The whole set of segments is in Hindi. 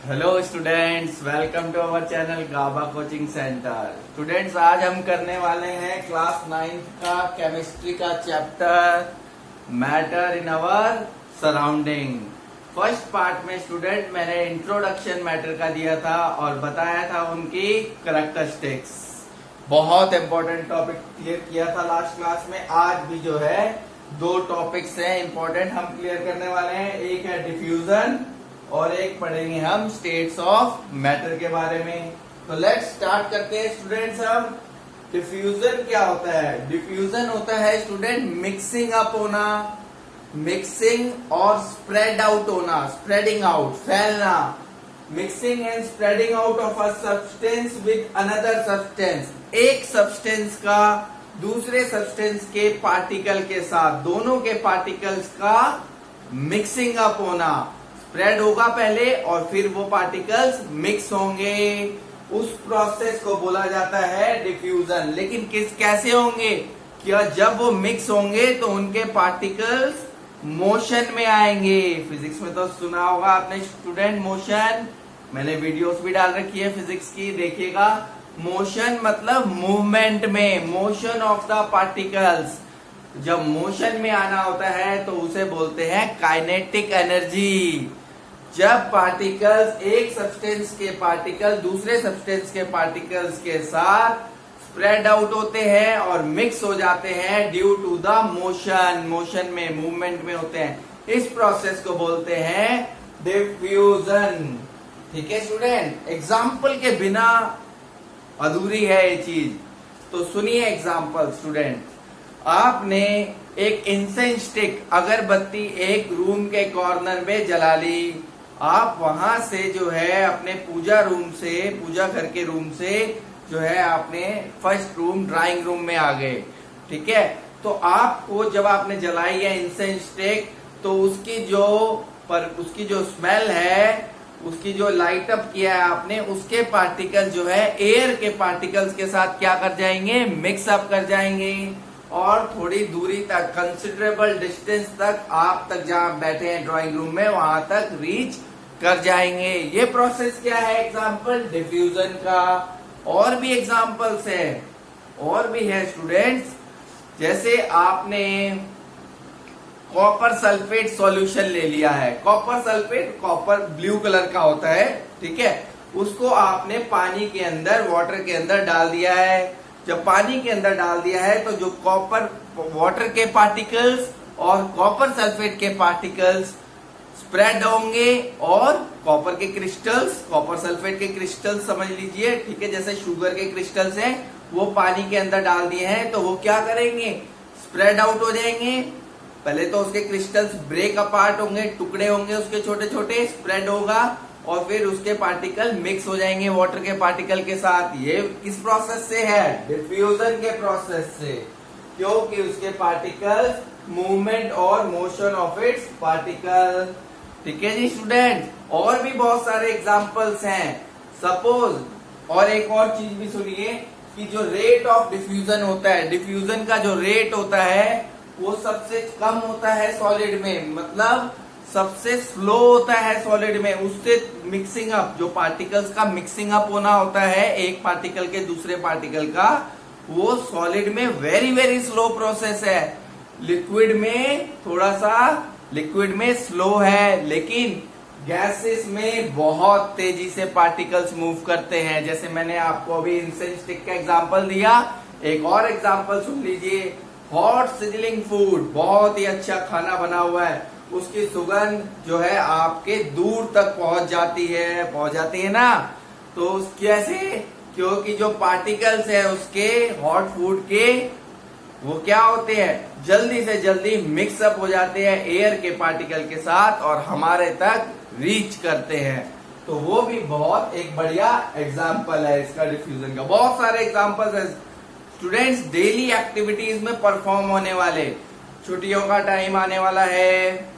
Hello students, welcome to our channel Gaba coaching centre. Students, आज हम करने वाले हैं क्लास 9th का केमिस्ट्री का chapter matter in our surrounding. First part में स्टूडेंट मैंने इंट्रोडक्शन मैटर का दिया था और बताया था उनकी कैरेक्टरिस्टिक्स। बहुत इंपॉर्टेंट टॉपिक क्लियर किया था लास्ट क्लास में। आज भी जो है दो टॉपिक्स हैं इंपॉर्टेंट, हम क्लियर करने वाले हैं। एक है डिफ्यूजन और एक पढ़ेंगे हम स्टेट्स ऑफ मैटर के बारे में। तो लेट्स स्टार्ट करते हैं स्टूडेंट्स। हम डिफ्यूजन क्या होता है? डिफ्यूजन होता है स्टूडेंट मिक्सिंग अप होना, मिक्सिंग और स्प्रेड आउट होना, स्प्रेडिंग आउट, फैलना। Mixing and spreading out of a substance with another substance. एक सब्सटेंस का दूसरे सब्सटेंस के पार्टिकल के साथ, दोनों के पार्टिकल्स का मिक्सिंग अप होना। स्प्रेड होगा पहले और फिर वो पार्टिकल्स मिक्स होंगे, उस प्रोसेस को बोला जाता है डिफ्यूजन। लेकिन कैसे होंगे? क्या जब वो मिक्स होंगे तो उनके पार्टिकल्स मोशन में आएंगे। फिजिक्स में तो सुना होगा आपने स्टूडेंट मोशन, मैंने वीडियोस भी डाल रखी है फिजिक्स की, देखिएगा। मोशन मतलब मूवमेंट में, मोशन ऑफ द पार्टिकल्स। जब मोशन में आना होता है तो उसे बोलते हैं काइनेटिक एनर्जी। जब पार्टिकल्स, एक सब्सटेंस के पार्टिकल दूसरे सब्सटेंस के पार्टिकल्स के साथ स्प्रेड आउट होते हैं और मिक्स हो जाते हैं due to the motion, motion में, मूवमेंट में होते हैं, इस प्रोसेस को बोलते हैं डिफ्यूजन। ठीक है स्टूडेंट, एग्जाम्पल के बिना अधूरी है ये चीज। तो सुनिए एग्जाम्पल स्टूडेंट। आपने एक इंसेंस स्टिक, अगरबत्ती एक रूम के कॉर्नर में जला ली। आप वहां से जो है अपने पूजा रूम से, पूजा घर के रूम से जो है आपने फर्स्ट रूम, ड्राइंग रूम में आ गए। ठीक है, तो आपको जब आपने जलाई है इंसेंस स्टिक तो उसकी जो स्मेल है, उसकी जो लाइट अप किया है आपने, उसके पार्टिकल जो है एयर के पार्टिकल्स के साथ क्या कर जाएंगे? मिक्स अप कर जाएंगे और थोड़ी दूरी तक, कंसिडरेबल डिस्टेंस तक, आप तक जहां बैठे हैं ड्राइंग रूम में वहां तक रीच कर जाएंगे। ये प्रोसेस क्या है? एग्जाम्पल डिफ्यूजन का। और भी एग्जाम्पल्स है, और भी है स्टूडेंट्स। जैसे आपने कॉपर सल्फेट सॉल्यूशन ले लिया है। Copper sulphate, copper blue colour का होता है, ठीक है। उसको आपने पानी के अंदर, वाटर के अंदर डाल दिया है। जब पानी के अंदर डाल दिया है तो जो कॉपर, वाटर के पार्टिकल्स और कॉपर सल्फेट के पार्टिकल्स स्प्रेड होंगे और कॉपर के क्रिस्टल्स, कॉपर सल्फेट के क्रिस्टल्स समझ लीजिए, ठीक है, जैसे शुगर के क्रिस्टल्स हैं, वो पानी के अंदर डाल दिए हैं तो वो क्या करेंगे? स्प्रेड आउट हो जाएंगे। पहले तो उसके क्रिस्टल्स ब्रेक अपार्ट होंगे, टुकड़े होंगे उसके छोटे छोटे, स्प्रेड होगा और फिर उसके पार्टिकल मिक्स हो जाएंगे वाटर के पार्टिकल के साथ। ये किस प्रोसेस से है? डिफ्यूजन के प्रोसेस से, क्योंकि उसके पार्टिकल्स, मूवमेंट और मोशन ऑफ इट्स पार्टिकल। ठीक है जी स्टूडेंट, और भी बहुत सारे एग्जांपल्स हैं। सपोज, और एक और चीज भी सुनिए कि जो रेट ऑफ डिफ्यूजन होता है, डिफ्यूजन का जो रेट होता है वो सबसे कम होता है सॉलिड में, मतलब सबसे स्लो होता है सॉलिड में। उससे मिक्सिंग अप, जो पार्टिकल्स का मिक्सिंग अप होना होता है एक पार्टिकल के दूसरे पार्टिकल का, वो सॉलिड में वेरी वेरी स्लो प्रोसेस है। लिक्विड में थोड़ा सा, लिक्विड में स्लो है, लेकिन गैसेस में बहुत तेजी से पार्टिकल्स मूव करते हैं। जैसे मैंने आपको अभी इंसेंस स्टिक का एग्जांपल दिया, एक और एग्जांपल सुन लीजिए। हॉट सिजलिंग फूड, बहुत ही अच्छा खाना बना हुआ है, उसकी सुगंध जो है आपके दूर तक पहुंच जाती है ना। तो कैसे? क्योंकि जो पार्टिकल्स है उसके, हॉट फूड के, वो क्या होते हैं? जल्दी से जल्दी मिक्स अप हो जाते हैं एयर के पार्टिकल के साथ और हमारे तक रीच करते हैं। तो वो भी बहुत एक बढ़िया एग्जाम्पल है इसका, डिफ्यूजन का। बहुत सारे एग्जाम्पल्स है स्टूडेंट्स डेली एक्टिविटीज में परफॉर्म होने वाले। छुट्टियों का टाइम आने वाला है,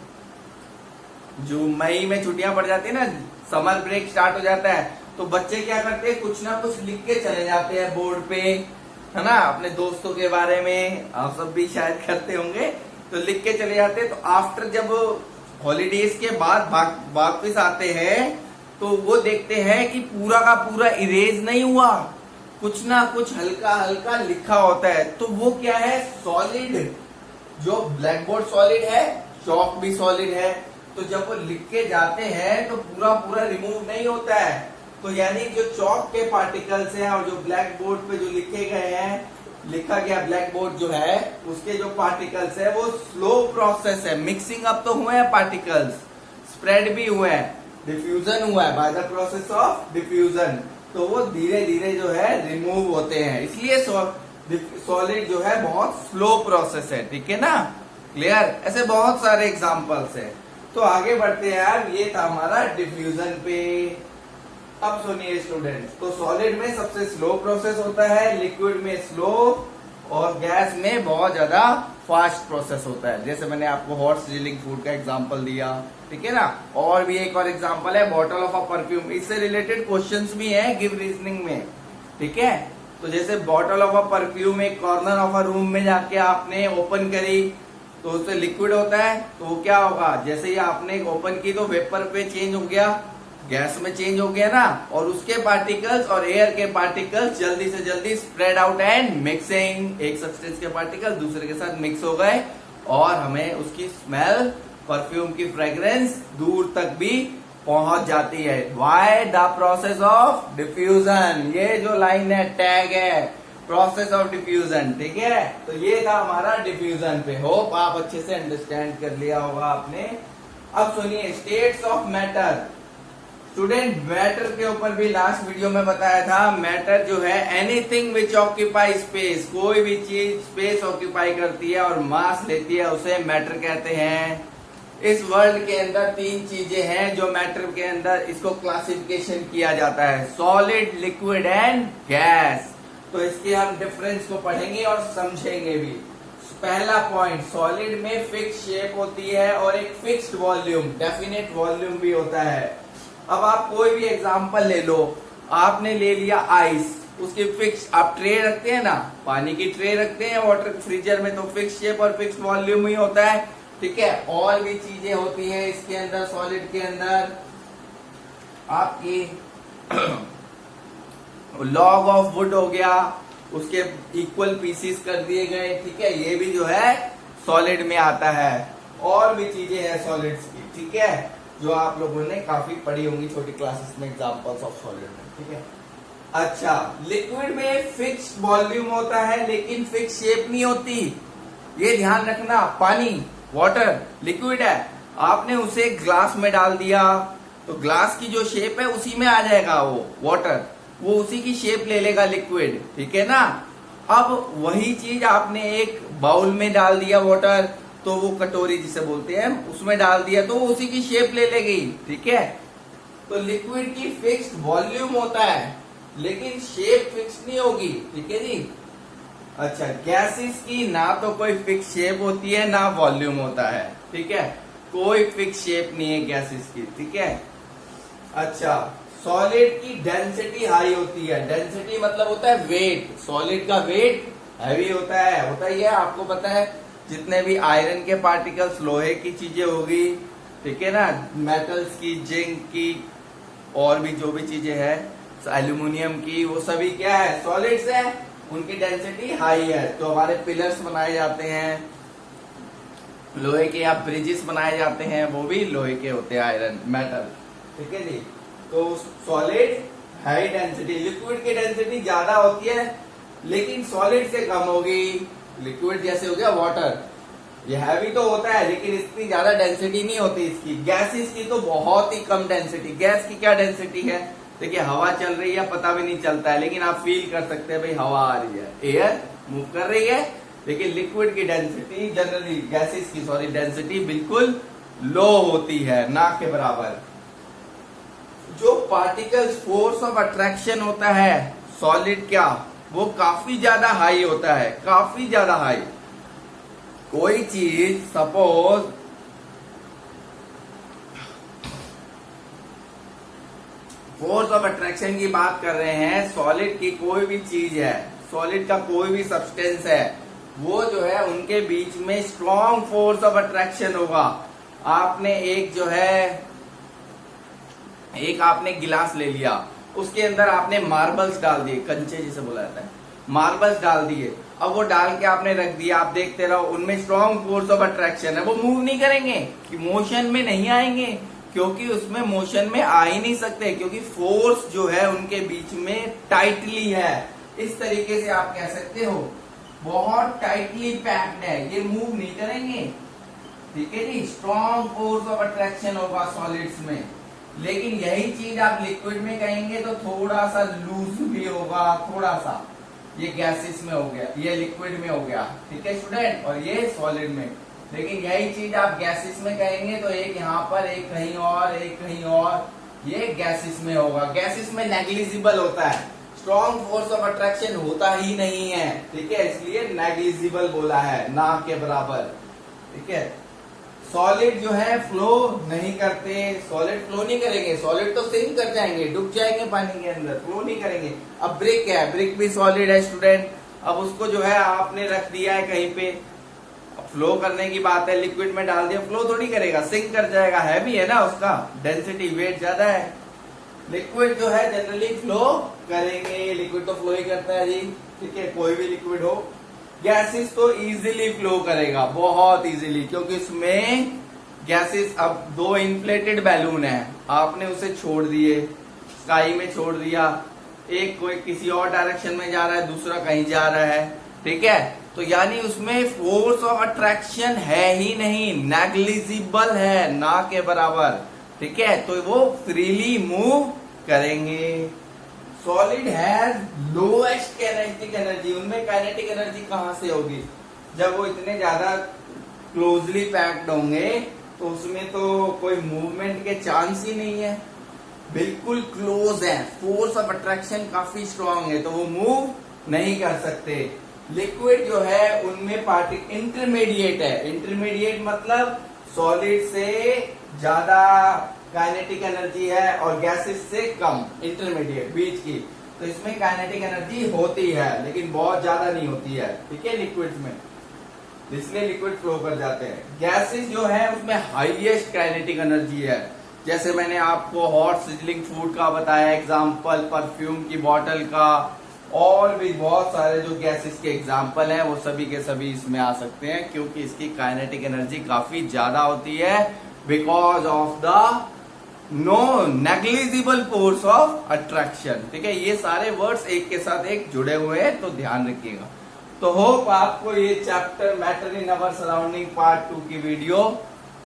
जो मई में छुट्टियां पड़ जाती है ना, समर ब्रेक स्टार्ट हो जाता है, तो बच्चे क्या करते हैं? कुछ ना कुछ लिख के चले जाते हैं बोर्ड पे, है ना, अपने दोस्तों के बारे में। आप सब भी शायद करते होंगे, तो लिख के चले जाते हैं। तो आफ्टर, जब हॉलीडेज के बाद वापस आते हैं तो वो देखते हैं कि पूरा का पूरा इरेज नहीं हुआ, कुछ ना कुछ हल्का हल्का लिखा होता है। तो वो क्या है, सॉलिड। जो ब्लैक बोर्ड सॉलिड है, चौक भी सॉलिड है। तो जब वो लिख के जाते हैं तो पूरा पूरा रिमूव नहीं होता है। तो यानी जो चौक के पार्टिकल्स हैं और जो ब्लैक बोर्ड पे जो लिखे गए हैं, लिखा गया ब्लैक बोर्ड जो है उसके जो पार्टिकल्स है वो स्लो प्रोसेस है। मिक्सिंग अप तो हुए हैं पार्टिकल्स, स्प्रेड भी हुए हैं, डिफ्यूजन हुआ है by the process of diffusion. तो वो धीरे धीरे जो है रिमूव होते हैं, इसलिए सॉलिड जो है बहुत स्लो प्रोसेस है। ठीक है ना, क्लियर। ऐसे बहुत सारे एग्जांपल्स है। तो आगे बढ़ते हैं यार, ये था हमारा डिफ्यूजन पे। अब सुनिए स्टूडेंट्स, तो सॉलिड में सबसे स्लो प्रोसेस होता है, लिक्विड में स्लो और गैस में बहुत ज्यादा फास्ट प्रोसेस होता है। जैसे मैंने आपको हॉट सिजलिंग फूड का एग्जांपल दिया, ठीक है ना। और भी एक और एग्जांपल है बॉटल ऑफ अ परफ्यूम, इससे रिलेटेड क्वेश्चंस भी हैं गिव रीजनिंग में, ठीक है। तो जैसे बॉटल ऑफ अ परफ्यूम एक कॉर्नर ऑफ अ रूम में जाके आपने ओपन करी तो उससे लिक्विड होता है, तो वो क्या होगा, जैसे ही आपने ओपन की तो वेपर पे चेंज हो गया, गैस में चेंज हो गया ना। और उसके पार्टिकल्स और एयर के पार्टिकल्स जल्दी से जल्दी स्प्रेड आउट एंड मिक्सिंग, एक सब्सटेंस के पार्टिकल दूसरे के साथ मिक्स हो गए और हमें उसकी स्मेल, परफ्यूम की फ्रेग्रेंस दूर तक भी पहुंच जाती है। Why the process of diffusion, ये जो लाइन है टैग है प्रोसेस ऑफ डिफ्यूजन, ठीक है। तो ये था हमारा डिफ्यूजन पे। होप आप अच्छे से अंडरस्टैंड कर लिया होगा आपने। अब सुनिए states of matter. Student, matter के ऊपर भी लास्ट वीडियो में बताया था, मैटर जो है एनीथिंग विच ऑक्यूपाई स्पेस, कोई भी चीज स्पेस ऑक्यूपाई करती है और मास लेती है उसे मैटर कहते हैं। इस वर्ल्ड के अंदर तीन चीजें हैं जो मैटर के अंदर इसको क्लासिफिकेशन किया जाता है, सॉलिड, लिक्विड एंड गैस। तो इसके हम डिफरेंस को पढ़ेंगे और समझेंगे भी। पहला पॉइंट, सॉलिड में फिक्स शेप होती है और एक फिक्स्ड वॉल्यूम, डेफिनेट वॉल्यूम भी होता है। अब आप कोई भी एग्जांपल ले लो, आपने ले लिया आइस, उसकी फिक्स, आप ट्रे रखते हैं ना, पानी की ट्रे रखते हैं वाटर फ्रीजर में, तो फिक्स शेप और फिक्स वॉल्यूम ही होता है, ठीक है। और भी चीजें होती हैं इसके अंदर, सॉलिड के अंदर आपकी लॉग ऑफ वुड हो गया, उसके इक्वल पीसीस कर दिए गए, ठीक है, ये भी जो है सॉलिड में आता है। और भी चीजें हैं सॉलिड्स की, ठीक है, जो आप लोगों ने काफी पढ़ी होंगी छोटी क्लासेस में, एग्जांपल्स ऑफ सॉलिड में, ठीक है। अच्छा, लिक्विड में फिक्स्ड वॉल्यूम होता है लेकिन फिक्स शेप नहीं होती, ये ध्यान रखना। पानी, वाटर लिक्विड है, आपने उसे ग्लास में डाल दिया तो ग्लास की जो शेप है उसी में आ जाएगा वो वाटर, वो उसी की शेप ले लेगा लिक्विड, ठीक है ना। अब वही चीज आपने एक बाउल में डाल दिया वाटर, तो वो कटोरी जिसे बोलते हैं उसमें डाल दिया तो वो उसी की शेप ले लेगी, ठीक है। तो लिक्विड की फिक्स्ड वॉल्यूम होता है लेकिन शेप फिक्स नहीं होगी, ठीक है जी। अच्छा, गैसेस की ना तो कोई फिक्स शेप होती है ना वॉल्यूम होता है, ठीक है, कोई फिक्स शेप नहीं है गैसेस की, ठीक है। अच्छा, सॉलिड की डेंसिटी हाई होती है, डेंसिटी मतलब होता है वेट, सॉलिड का वेट हैवी होता ही है, आपको पता है। जितने भी आयरन के पार्टिकल्स, लोहे की चीजें होगी, ठीक है ना, मेटल्स की, जिंक की, और भी जो भी चीजें हैं, एल्यूमिनियम की, वो सभी क्या है, सॉलिड्स है, उनकी डेंसिटी हाई है। तो हमारे पिलर्स बनाए जाते हैं लोहे के, या ब्रिजेस बनाए जाते हैं वो भी लोहे के होते हैं, आयरन मेटल, ठीक है जी। तो सॉलिड हाई डेंसिटी, लिक्विड की डेंसिटी ज्यादा होती है लेकिन सॉलिड से कम होगी। लिक्विड जैसे हो गया वाटर, ये हैवी तो होता है लेकिन इतनी ज्यादा डेंसिटी नहीं होती इसकी। गैसेस की तो बहुत ही कम डेंसिटी। गैस की क्या डेंसिटी है, देखिए हवा चल रही है पता भी नहीं चलता है लेकिन आप फील कर सकते हैं भाई हवा आ रही है, एयर मूव कर रही है। लेकिन लिक्विड की डेंसिटी जनरली, गैसेस की सॉरी, डेंसिटी बिल्कुल लो होती है, ना के बराबर। जो पार्टिकल्स फोर्स ऑफ अट्रैक्शन होता है सॉलिड क्या, वो काफी ज्यादा हाई होता है, काफी ज्यादा हाई। कोई चीज सपोज फोर्स ऑफ अट्रैक्शन की बात कर रहे हैं, सॉलिड की कोई भी चीज है, सॉलिड का कोई भी सब्सटेंस है, वो जो है उनके बीच में स्ट्रॉन्ग फोर्स ऑफ अट्रैक्शन होगा। आपने एक जो है एक आपने गिलास ले लिया, उसके अंदर आपने मार्बल्स डाल दिए, कंचे जिसे बोला जाता है, मार्बल्स डाल दिए। अब वो डाल के आपने रख दिया, आप देखते रहो, उनमें स्ट्रॉन्ग फोर्स ऑफ अट्रैक्शन है, वो मूव नहीं करेंगे, कि मोशन में नहीं आएंगे, क्योंकि उसमें मोशन में आ ही नहीं सकते, क्योंकि फोर्स जो है उनके बीच में टाइटली है। इस तरीके से आप कह सकते हो बहुत टाइटली पैक्ड है, ये मूव नहीं करेंगे। ठीक है जी, स्ट्रॉन्ग फोर्स ऑफ अट्रैक्शन होगा सॉलिड्स में। लेकिन यही चीज आप लिक्विड में कहेंगे तो थोड़ा सा लूज भी होगा, थोड़ा सा। ये गैसेस में हो गया, ये लिक्विड में हो गया, ठीक है स्टूडेंट, और ये सॉलिड में। लेकिन यही चीज आप गैसेस में कहेंगे तो एक यहाँ पर, एक कहीं और, एक कहीं और, ये गैसेस में होगा। गैसेस में नेग्लिजिबल होता है, स्ट्रॉन्ग फोर्स ऑफ अट्रैक्शन होता ही नहीं है, ठीक है, इसलिए नेग्लिजिबल बोला है, ना के बराबर। ठीक है, सॉलिड जो है फ्लो नहीं करते, सॉलिड फ्लो नहीं करेंगे, सॉलिड तो सिंक कर जाएंगे, डूब जाएंगे पानी के अंदर, फ्लो नहीं करेंगे। अब ब्रिक है, ब्रिक भी सॉलिड है स्टूडेंट। अब उसको जो है आपने रख दिया है कहीं पे, फ्लो करने की बात है, लिक्विड में डाल दिया, फ्लो थोड़ी करेगा, सिंक कर जाएगा, हैवी है ना, उसका डेंसिटी, वेट ज्यादा है। लिक्विड जो है जनरली फ्लो करेंगे, लिक्विड तो फ्लो ही करता है जी, ठीक है, कोई भी लिक्विड हो। गैसेस तो इजीली फ्लो करेगा, बहुत इजीली, क्योंकि उसमें गैसेस, अब दो इन्फ्लेटेड बैलून है, आपने उसे छोड़ दिए, स्काई में छोड़ दिया, एक कोई किसी और डायरेक्शन में जा रहा है, दूसरा कहीं जा रहा है, ठीक है, तो यानी उसमें फोर्स ऑफ अट्रैक्शन है ही नहीं, नेग्लिजिबल है, ना के बराबर, ठीक है, तो वो फ्रीली मूव करेंगे। Solid has lowest kinetic energy, उनमें काइनेटिक एनर्जी कहां से होगी, जब वो इतने ज्यादा क्लोजली पैक्ड होंगे तो उसमें तो कोई मूवमेंट के चांस ही नहीं है, बिल्कुल क्लोज है, फोर्स ऑफ अट्रैक्शन काफी स्ट्रांग है, तो वो मूव नहीं कर सकते। लिक्विड जो है उनमें पार्टिकल इंटरमीडिएट है, इंटरमीडिएट मतलब सॉलिड से ज्यादा काइनेटिक एनर्जी है और गैसेस से कम, इंटरमीडिएट बीच की, तो इसमें काइनेटिक एनर्जी होती है लेकिन बहुत ज्यादा नहीं होती है, ठीक है, लिक्विड में, इसलिए लिक्विड फ्लो कर जाते हैं। गैसेस जो है उसमें हाईएस्ट काइनेटिक एनर्जी है, जैसे मैंने आपको हॉट सिजलिंग फूड का बताया एग्जाम्पल, परफ्यूम की बॉटल का, और भी बहुत सारे जो गैसेस के एग्जाम्पल हैं वो सभी के सभी इसमें आ सकते हैं, क्योंकि इसकी काइनेटिक एनर्जी काफी ज्यादा होती है, because of the no negligible force of attraction. ठीक है, ये सारे वर्ड्स एक के साथ एक जुड़े हुए हैं, तो ध्यान रखिएगा। तो होप आपको ये chapter matter in our surrounding part 2 की वीडियो